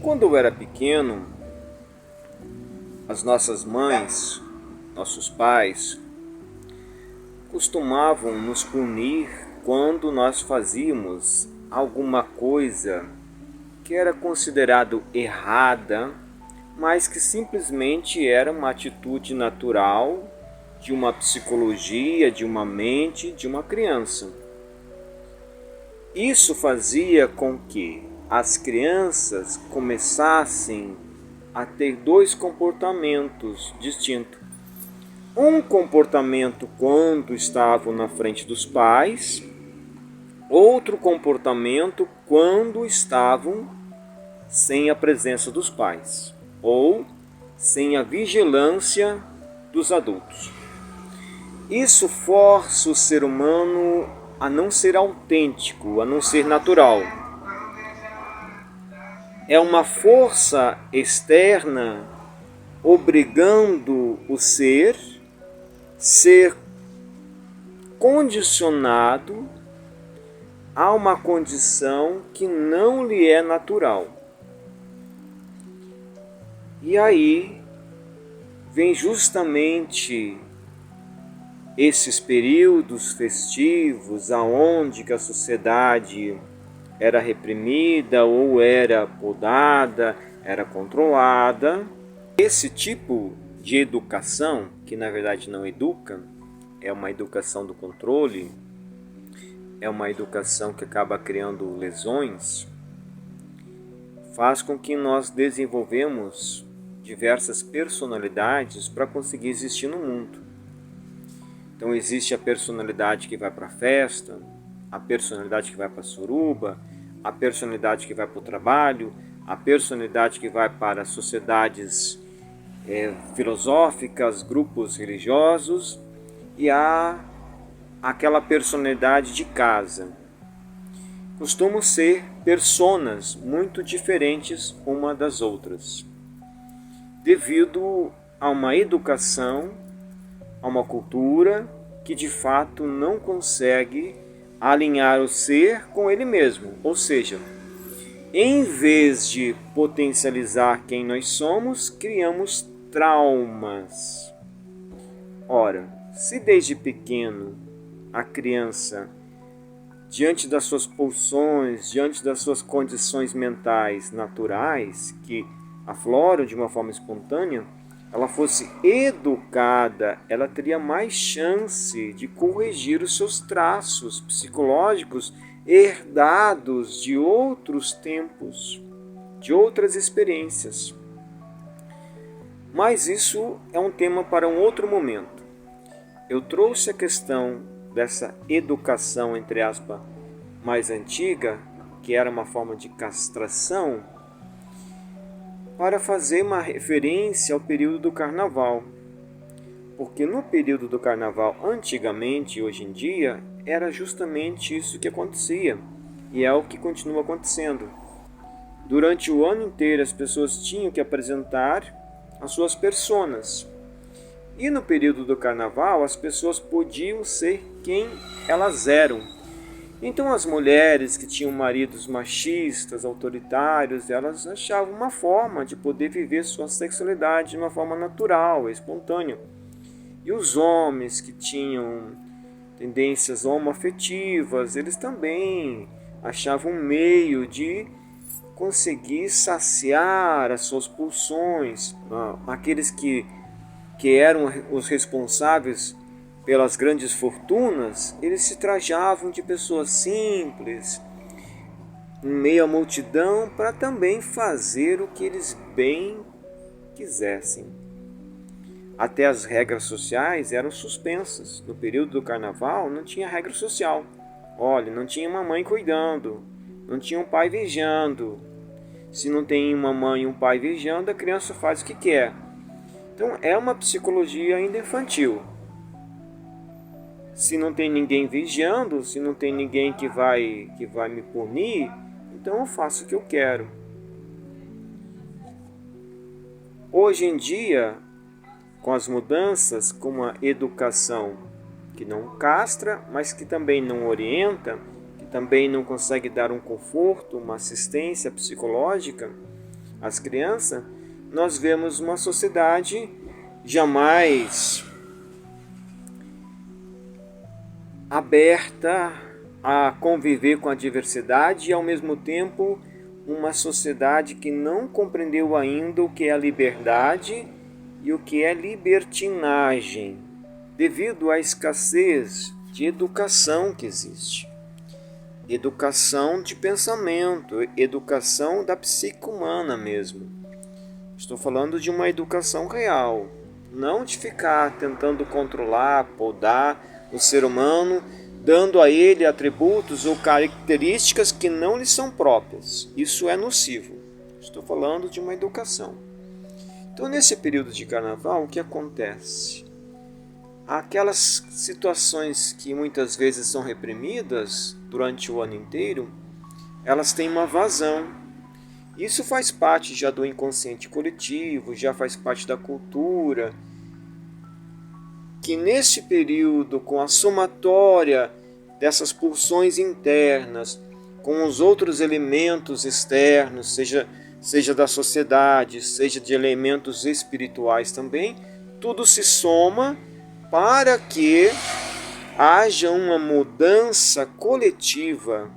Quando eu era pequeno, as nossas mães, nossos pais, costumavam nos punir quando nós fazíamos alguma coisa que era considerado errada, mas que simplesmente era uma atitude natural de uma psicologia, de uma mente, de uma criança. Isso fazia com que as crianças começassem a ter dois comportamentos distintos. Um comportamento quando estavam na frente dos pais, outro comportamento quando estavam sem a presença dos pais ou sem a vigilância dos adultos. Isso força o ser humano a não ser autêntico, a não ser natural. É uma força externa obrigando o ser condicionado a uma condição que não lhe é natural. E aí vem justamente esses períodos festivos aonde que a sociedade era reprimida ou era podada, era controlada. Esse tipo de educação, que na verdade não educa, é uma educação do controle, é uma educação que acaba criando lesões, faz com que nós desenvolvemos diversas personalidades para conseguir existir no mundo. Então existe a personalidade que vai para a festa, a personalidade que vai para a suruba, a personalidade que vai para o trabalho, a personalidade que vai para sociedades filosóficas, grupos religiosos, e há aquela personalidade de casa. Costumam ser personas muito diferentes uma das outras, devido a uma educação, a uma cultura que de fato não consegue alinhar o ser com ele mesmo. Ou seja, em vez de potencializar quem nós somos, criamos traumas. Ora, se desde pequeno a criança, diante das suas pulsões, diante das suas condições mentais naturais, que afloram de uma forma espontânea, ela fosse educada, ela teria mais chance de corrigir os seus traços psicológicos herdados de outros tempos, de outras experiências. Mas isso é um tema para um outro momento. Eu trouxe a questão dessa educação, entre aspas, mais antiga, que era uma forma de castração, para fazer uma referência ao período do carnaval. Porque no período do carnaval, antigamente e hoje em dia, era justamente isso que acontecia. E é o que continua acontecendo. Durante o ano inteiro as pessoas tinham que apresentar as suas personas. E no período do carnaval as pessoas podiam ser quem elas eram. Então as mulheres que tinham maridos machistas, autoritários, elas achavam uma forma de poder viver sua sexualidade de uma forma natural, espontânea. E os homens que tinham tendências homoafetivas, eles também achavam um meio de conseguir saciar as suas pulsões. Aqueles que eram os responsáveis pelas grandes fortunas, eles se trajavam de pessoas simples, em meio à multidão, para também fazer o que eles bem quisessem. Até as regras sociais eram suspensas. No período do carnaval não tinha regra social. Olha, não tinha uma mãe cuidando, não tinha um pai vigiando. Se não tem uma mãe e um pai vigiando, a criança faz o que quer. Então é uma psicologia ainda infantil. Se não tem ninguém vigiando, se não tem ninguém que vai me punir, então eu faço o que eu quero. Hoje em dia, com as mudanças, com a educação que não castra, mas que também não orienta, que também não consegue dar um conforto, uma assistência psicológica, as crianças, nós vemos uma sociedade jamais aberta a conviver com a diversidade e, ao mesmo tempo, uma sociedade que não compreendeu ainda o que é a liberdade e o que é libertinagem, devido à escassez de educação que existe. Educação de pensamento, educação da psique humana mesmo. Estou falando de uma educação real, não de ficar tentando controlar, podar o ser humano, dando a ele atributos ou características que não lhe são próprias. Isso é nocivo. Estou falando de uma educação. Então, nesse período de carnaval, o que acontece? Aquelas situações que muitas vezes são reprimidas durante o ano inteiro, elas têm uma vazão. Isso faz parte já do inconsciente coletivo, já faz parte da cultura, que neste período, com a somatória dessas pulsões internas, com os outros elementos externos, seja da sociedade, seja de elementos espirituais também, tudo se soma para que haja uma mudança coletiva,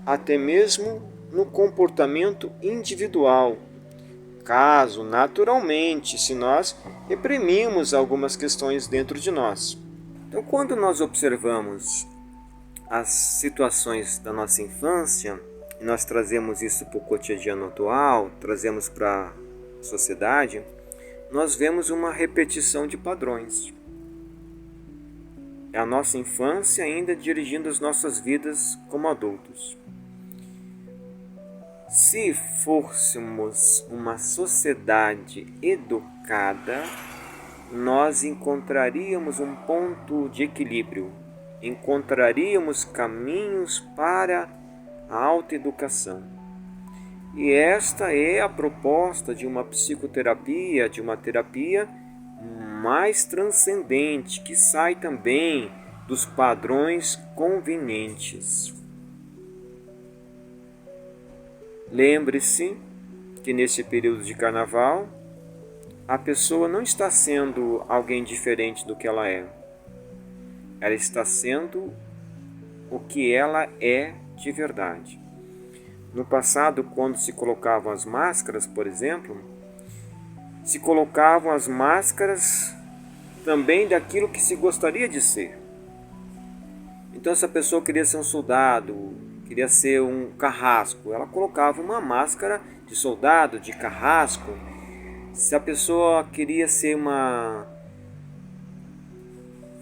até mesmo no comportamento individual. Caso, naturalmente, se nós reprimimos algumas questões dentro de nós. Então, quando nós observamos as situações da nossa infância, e nós trazemos isso para o cotidiano atual, trazemos para a sociedade, nós vemos uma repetição de padrões. É a nossa infância ainda dirigindo as nossas vidas como adultos. Se fôssemos uma sociedade educada, nós encontraríamos um ponto de equilíbrio, encontraríamos caminhos para a autoeducação. E esta é a proposta de uma psicoterapia, de uma terapia mais transcendente, que sai também dos padrões convenientes. Lembre-se que nesse período de carnaval, a pessoa não está sendo alguém diferente do que ela é. Ela está sendo o que ela é de verdade. No passado, quando se colocavam as máscaras, por exemplo, se colocavam as máscaras também daquilo que se gostaria de ser. Então, se a pessoa queria ser um soldado, queria ser um carrasco, ela colocava uma máscara de soldado, de carrasco. Se a pessoa queria ser uma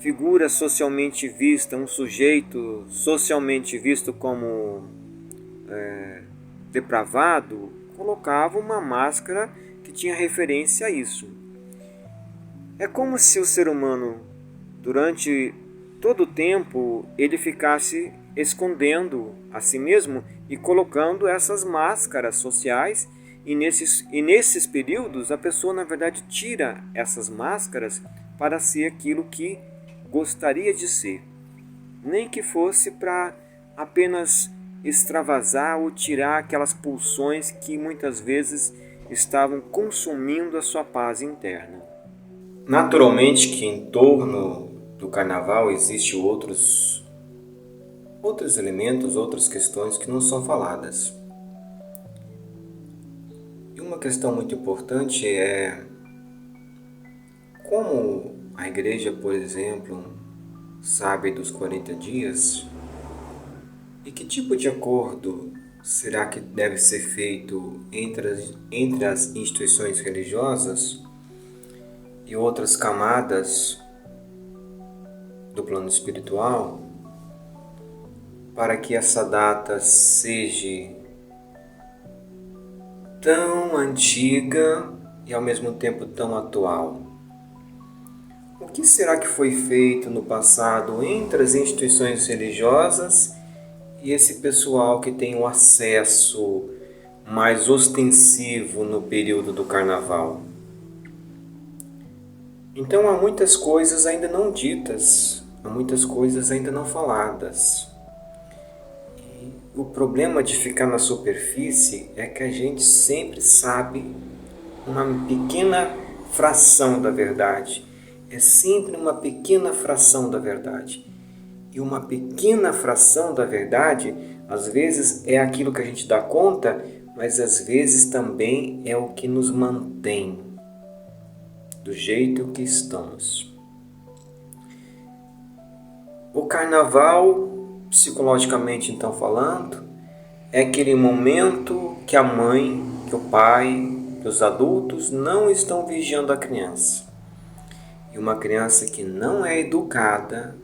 figura socialmente vista, um sujeito socialmente visto como depravado, colocava uma máscara que tinha referência a isso. É como se o ser humano, durante todo o tempo, ele ficasse escondendo a si mesmo e colocando essas máscaras sociais, e nesses períodos a pessoa na verdade tira essas máscaras para ser aquilo que gostaria de ser, nem que fosse para apenas extravasar ou tirar aquelas pulsões que muitas vezes estavam consumindo a sua paz interna. Naturalmente que em torno do carnaval existem outros elementos, outras questões que não são faladas. E uma questão muito importante é como a igreja, por exemplo, sabe dos 40 dias e que tipo de acordo será que deve ser feito entre as instituições religiosas e outras camadas do plano espiritual, para que essa data seja tão antiga e ao mesmo tempo tão atual? O que será que foi feito no passado entre as instituições religiosas e esse pessoal que tem o acesso mais ostensivo no período do carnaval? Então há muitas coisas ainda não ditas, há muitas coisas ainda não faladas. o problema de ficar na superfície é que a gente sempre sabe uma pequena fração da verdade. É sempre uma pequena fração da verdade. E uma pequena fração da verdade, às vezes é aquilo que a gente dá conta, mas às vezes também é o que nos mantém do jeito que estamos. O carnaval, psicologicamente então falando, é aquele momento que a mãe, que o pai, que os adultos não estão vigiando a criança. E uma criança que não é educada,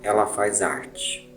ela faz arte.